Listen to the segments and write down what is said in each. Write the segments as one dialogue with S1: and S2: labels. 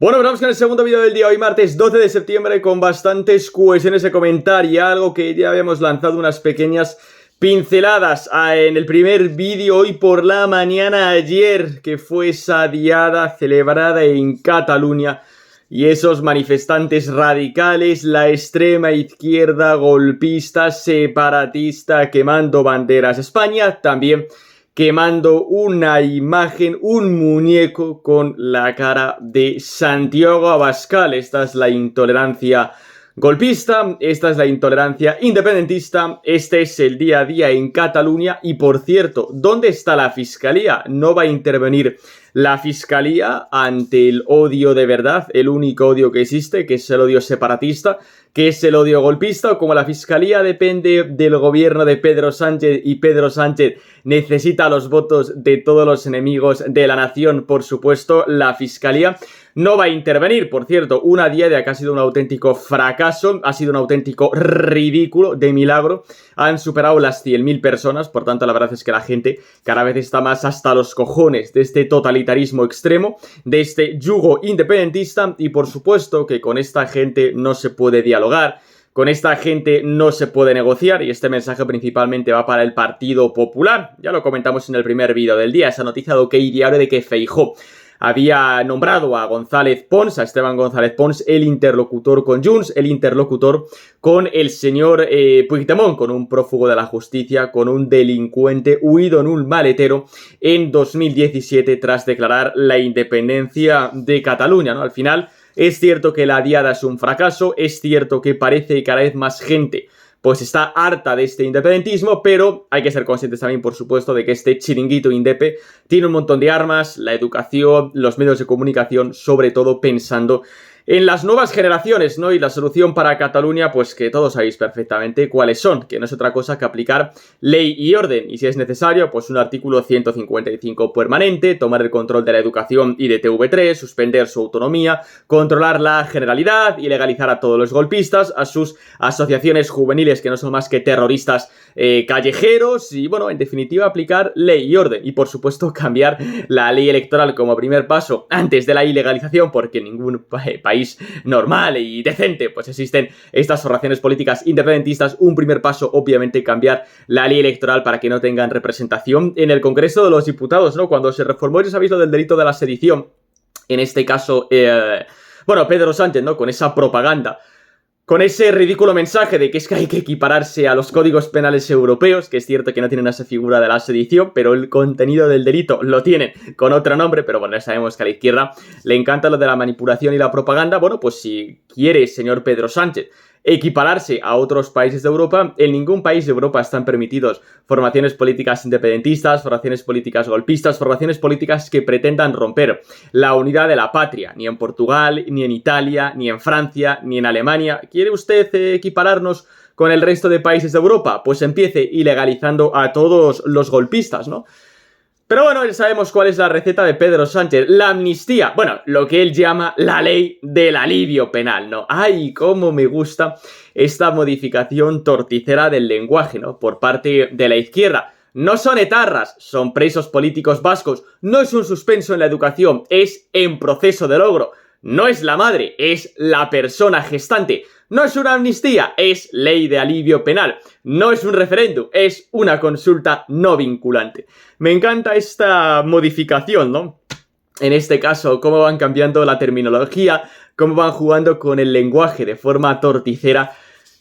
S1: Bueno, vamos con el segundo vídeo del día, hoy martes 12 de septiembre, con bastantes cuestiones de comentar y algo que ya habíamos lanzado unas pequeñas pinceladas en el primer vídeo hoy por la mañana ayer, que fue esa diada celebrada en Cataluña y esos manifestantes radicales, la extrema izquierda golpista, separatista, quemando banderas. España también quemando una imagen, un muñeco con la cara de Santiago Abascal. Esta es la intolerancia golpista, esta es la intolerancia independentista, este es el día a día en Cataluña. Y por cierto, ¿dónde está la fiscalía? No va a intervenir la fiscalía ante el odio de verdad, el único odio que existe, que es el odio separatista, que es el odio golpista. Como la fiscalía depende del gobierno de Pedro Sánchez y Pedro Sánchez necesita los votos de todos los enemigos de la nación, por supuesto, la fiscalía no va a intervenir. Por cierto, una diada que ha sido un auténtico fracaso, ha sido un auténtico ridículo. De milagro han superado las 100.000 personas, por tanto la verdad es que la gente cada vez está más hasta los cojones de este totalitarismo extremo, de este yugo independentista. Y por supuesto que con esta gente no se puede dialogar, con esta gente no se puede negociar, y este mensaje principalmente va para el Partido Popular. Ya lo comentamos en el primer vídeo del día, esa noticia de OK Diario de que Feijóo había nombrado a González Pons, a Esteban González Pons, el interlocutor con Junts, el interlocutor con el señor Puigdemont, con un prófugo de la justicia, con un delincuente huido en un maletero en 2017 tras declarar la independencia de Cataluña, ¿no? Al final es cierto que la diada es un fracaso, es cierto que parece que cada vez más gente pues está harta de este independentismo, pero hay que ser conscientes también, por supuesto, de que este chiringuito indepe tiene un montón de armas, la educación, los medios de comunicación, sobre todo pensando en las nuevas generaciones, ¿no? Y la solución para Cataluña, pues que todos sabéis perfectamente cuáles son, que no es otra cosa que aplicar ley y orden, y si es necesario, pues un artículo 155 permanente, tomar el control de la educación y de TV3, suspender su autonomía, controlar la generalidad y legalizar a todos los golpistas, a sus asociaciones juveniles que no son más que terroristas callejeros, y bueno, en definitiva aplicar ley y orden, y por supuesto cambiar la ley electoral como primer paso antes de la ilegalización, porque ningún país normal y decente pues existen estas formaciones políticas independentistas. Un primer paso, obviamente, cambiar la ley electoral para que no tengan representación en el Congreso de los Diputados, ¿no? Cuando se reformó, ya sabéis, lo del delito de la sedición, en este caso, bueno, Pedro Sánchez, ¿no? Con esa propaganda, con ese ridículo mensaje de que es que hay que equipararse a los códigos penales europeos, que es cierto que no tienen esa figura de la sedición, pero el contenido del delito lo tienen con otro nombre. Pero bueno, ya sabemos que a la izquierda le encanta lo de la manipulación y la propaganda. Bueno, pues si quiere, señor Pedro Sánchez, equipararse a otros países de Europa, en ningún país de Europa están permitidos formaciones políticas independentistas, formaciones políticas golpistas, formaciones políticas que pretendan romper la unidad de la patria, ni en Portugal, ni en Italia, ni en Francia, ni en Alemania. ¿Quiere usted equipararnos con el resto de países de Europa? Pues empiece ilegalizando a todos los golpistas, ¿no? Pero bueno, ya sabemos cuál es la receta de Pedro Sánchez, la amnistía, bueno, lo que él llama la ley del alivio penal, ¿no? ¡Ay, cómo me gusta esta modificación torticera del lenguaje, ¿no? Por parte de la izquierda. No son etarras, son presos políticos vascos, no es un suspenso en la educación, es en proceso de logro. No es la madre, es la persona gestante. No es una amnistía, es ley de alivio penal. No es un referéndum, es una consulta no vinculante. Me encanta esta modificación, ¿no? En este caso, cómo van cambiando la terminología, cómo van jugando con el lenguaje de forma torticera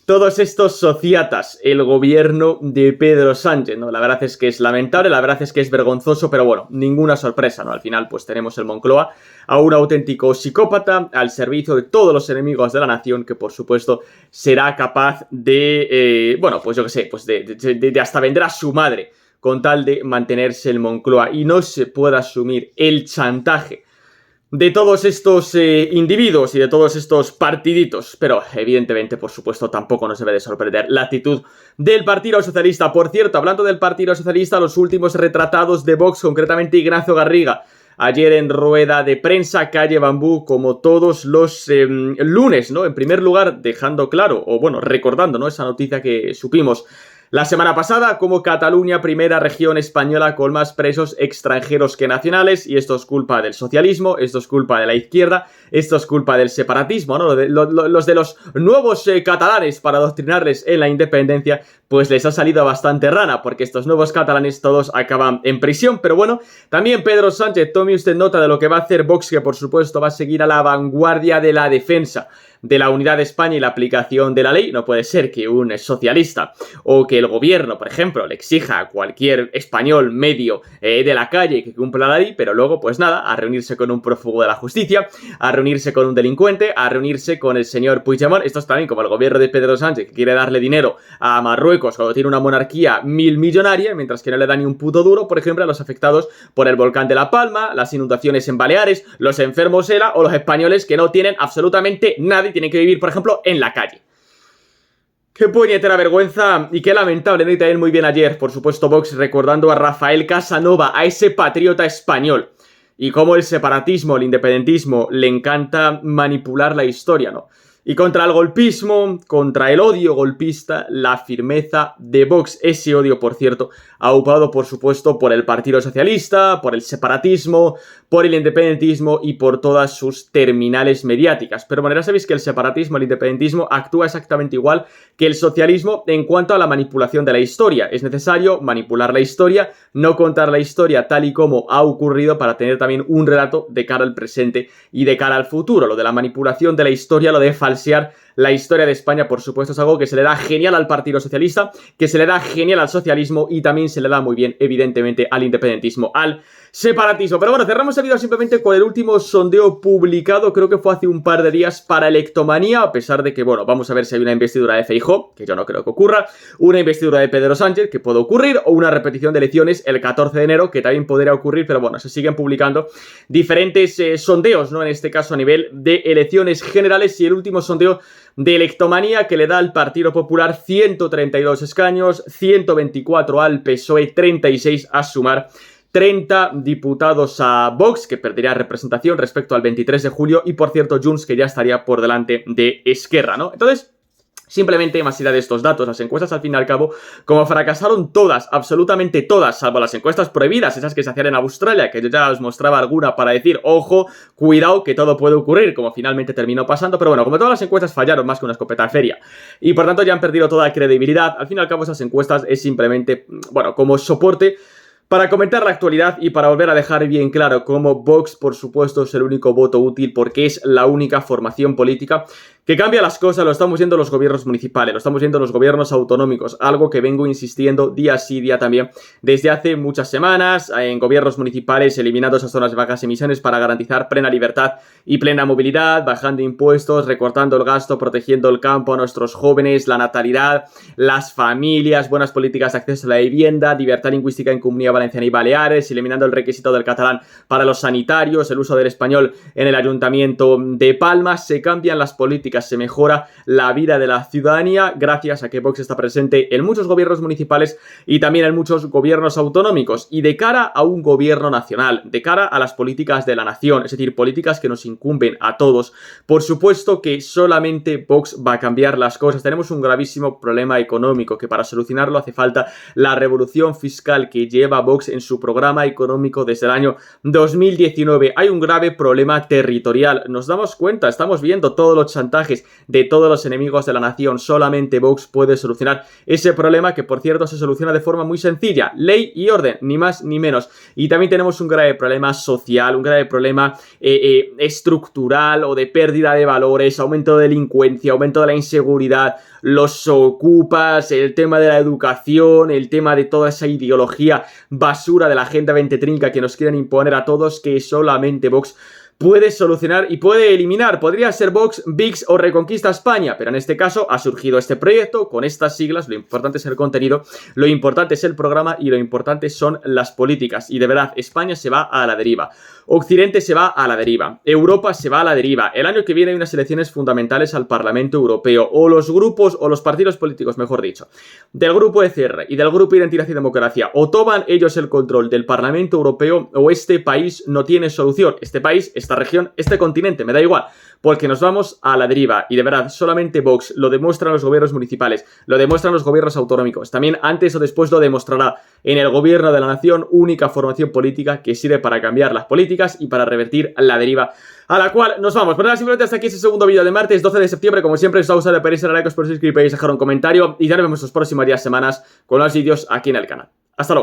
S1: todos estos sociatas, el gobierno de Pedro Sánchez, ¿no? La verdad es que es lamentable, la verdad es que es vergonzoso, pero bueno, ninguna sorpresa, ¿no? Al final, pues tenemos el Moncloa a un auténtico psicópata al servicio de todos los enemigos de la nación, que por supuesto será capaz de, bueno, pues yo qué sé, pues de hasta vender a su madre con tal de mantenerse el Moncloa, y no se puede asumir el chantaje de todos estos individuos y de todos estos partiditos. Pero evidentemente, por supuesto, tampoco nos debe de sorprender la actitud del Partido Socialista. Por cierto, hablando del Partido Socialista, los últimos retratados de Vox, concretamente Ignacio Garriga, ayer en rueda de prensa, calle Bambú, como todos los lunes, ¿no? En primer lugar, dejando claro, o bueno, recordando, ¿no? Esa noticia que supimos La semana pasada, como Cataluña, primera región española con más presos extranjeros que nacionales, y esto es culpa del socialismo, esto es culpa de la izquierda, esto es culpa del separatismo, ¿no? Los de los nuevos catalanes para adoctrinarles en la independencia, pues les ha salido bastante rana, porque estos nuevos catalanes todos acaban en prisión. Pero bueno, también Pedro Sánchez, tome usted nota de lo que va a hacer Vox, que por supuesto va a seguir a la vanguardia de la defensa de la unidad de España y la aplicación de la ley. No puede ser que un socialista o que el gobierno, por ejemplo, le exija a cualquier español medio de la calle que cumpla la ley, pero luego, pues nada, a reunirse con un prófugo de la justicia, a reunirse con un delincuente, a reunirse con el señor Puigdemont. Esto es también como el gobierno de Pedro Sánchez, que quiere darle dinero a Marruecos cuando tiene una monarquía millonaria, mientras que no le da ni un puto duro, por ejemplo, a los afectados por el volcán de La Palma, las inundaciones en Baleares, los enfermos ELA o los españoles que no tienen absolutamente nada y tienen que vivir, por ejemplo, en la calle. Qué puñetera vergüenza y qué lamentable, ¿no? Y también muy bien ayer, por supuesto, Vox recordando a Rafael Casanova, a ese patriota español. Y cómo el separatismo, el independentismo, le encanta manipular la historia, ¿no? Y contra el golpismo, contra el odio golpista, la firmeza de Vox. Ese odio, por cierto, aupado, por supuesto, por el Partido Socialista, por el separatismo, por el independentismo y por todas sus terminales mediáticas. Pero bueno, ya sabéis que el separatismo, el independentismo, actúa exactamente igual que el socialismo en cuanto a la manipulación de la historia. Es necesario manipular la historia, no contar la historia tal y como ha ocurrido para tener también un relato de cara al presente y de cara al futuro. Lo de la manipulación de la historia, lo de falsear la historia de España, por supuesto, es algo que se le da genial al Partido Socialista, que se le da genial al socialismo y también se le da muy bien, evidentemente, al independentismo, al separatismo. Pero bueno, cerramos el vídeo simplemente con el último sondeo publicado, creo que fue hace un par de días, para Electomanía, a pesar de que, bueno, vamos a ver si hay una investidura de Feijóo, que yo no creo que ocurra, una investidura de Pedro Sánchez, que puede ocurrir, o una repetición de elecciones el 14 de enero, que también podría ocurrir, pero bueno, se siguen publicando diferentes sondeos, ¿no? En este caso a nivel de elecciones generales, y el último sondeo de Electomanía, que le da al Partido Popular 132 escaños, 124 al PSOE, 36 a Sumar, 30 diputados a Vox, que perdería representación respecto al 23 de julio, y por cierto Junts, que ya estaría por delante de Esquerra, ¿no? Entonces, simplemente más allá de estos datos, las encuestas al fin y al cabo, como fracasaron todas, absolutamente todas, salvo las encuestas prohibidas, esas que se hacían en Australia, que yo ya os mostraba alguna para decir, ojo, cuidado, que todo puede ocurrir, como finalmente terminó pasando, pero bueno, como todas las encuestas fallaron más que una escopeta de feria, y por tanto ya han perdido toda credibilidad, al fin y al cabo esas encuestas es simplemente, bueno, como soporte para comentar la actualidad y para volver a dejar bien claro cómo Vox, por supuesto, es el único voto útil porque es la única formación política que cambia las cosas. Lo estamos viendo en los gobiernos municipales, lo estamos viendo en los gobiernos autonómicos, algo que vengo insistiendo día sí, día también, desde hace muchas semanas, en gobiernos municipales eliminando esas zonas de bajas emisiones para garantizar plena libertad y plena movilidad, bajando impuestos, recortando el gasto, protegiendo el campo a nuestros jóvenes, la natalidad, las familias, buenas políticas de acceso a la vivienda, libertad lingüística en Comunidad Valenciana y Baleares, eliminando el requisito del catalán para los sanitarios, el uso del español en el Ayuntamiento de Palma. Se cambian las políticas, se mejora la vida de la ciudadanía gracias a que Vox está presente en muchos gobiernos municipales y también en muchos gobiernos autonómicos. Y de cara a un gobierno nacional, de cara a las políticas de la nación, es decir, políticas que nos incumben a todos, por supuesto que solamente Vox va a cambiar las cosas. Tenemos un gravísimo problema económico que para solucionarlo hace falta la revolución fiscal que lleva Vox en su programa económico desde el año 2019. Hay un grave problema territorial. Nos damos cuenta, estamos viendo todos los chantajes de todos los enemigos de la nación. Solamente Vox puede solucionar ese problema, que por cierto se soluciona de forma muy sencilla: ley y orden, ni más ni menos. Y también tenemos un grave problema social, un grave problema estructural o de pérdida de valores, aumento de delincuencia, aumento de la inseguridad, los ocupas, el tema de la educación, el tema de toda esa ideología basura de la Agenda 2030 que nos quieren imponer a todos, que solamente Vox puede solucionar y puede eliminar. Podría ser Vox, VIX o Reconquista España, pero en este caso ha surgido este proyecto con estas siglas. Lo importante es el contenido, lo importante es el programa y lo importante son las políticas. Y de verdad, España se va a la deriva, Occidente se va a la deriva, Europa se va a la deriva. El año que viene hay unas elecciones fundamentales al Parlamento Europeo, o los grupos, o los partidos políticos, mejor dicho, del grupo ECR y del grupo Identidad y Democracia, o toman ellos el control del Parlamento Europeo, o este país no tiene solución. Este país está esta región, este continente, me da igual, porque nos vamos a la deriva y de verdad, solamente Vox, lo demuestran los gobiernos municipales, lo demuestran los gobiernos autonómicos, también antes o después lo demostrará en el gobierno de la nación, única formación política que sirve para cambiar las políticas y para revertir la deriva a la cual nos vamos. Pero nada, simplemente hasta aquí ese segundo vídeo de martes 12 de septiembre, como siempre, os ha gustado, le podéis dar like, os podéis suscribir, dejar un comentario y ya nos vemos los próximos días, semanas con los vídeos aquí en el canal. Hasta luego.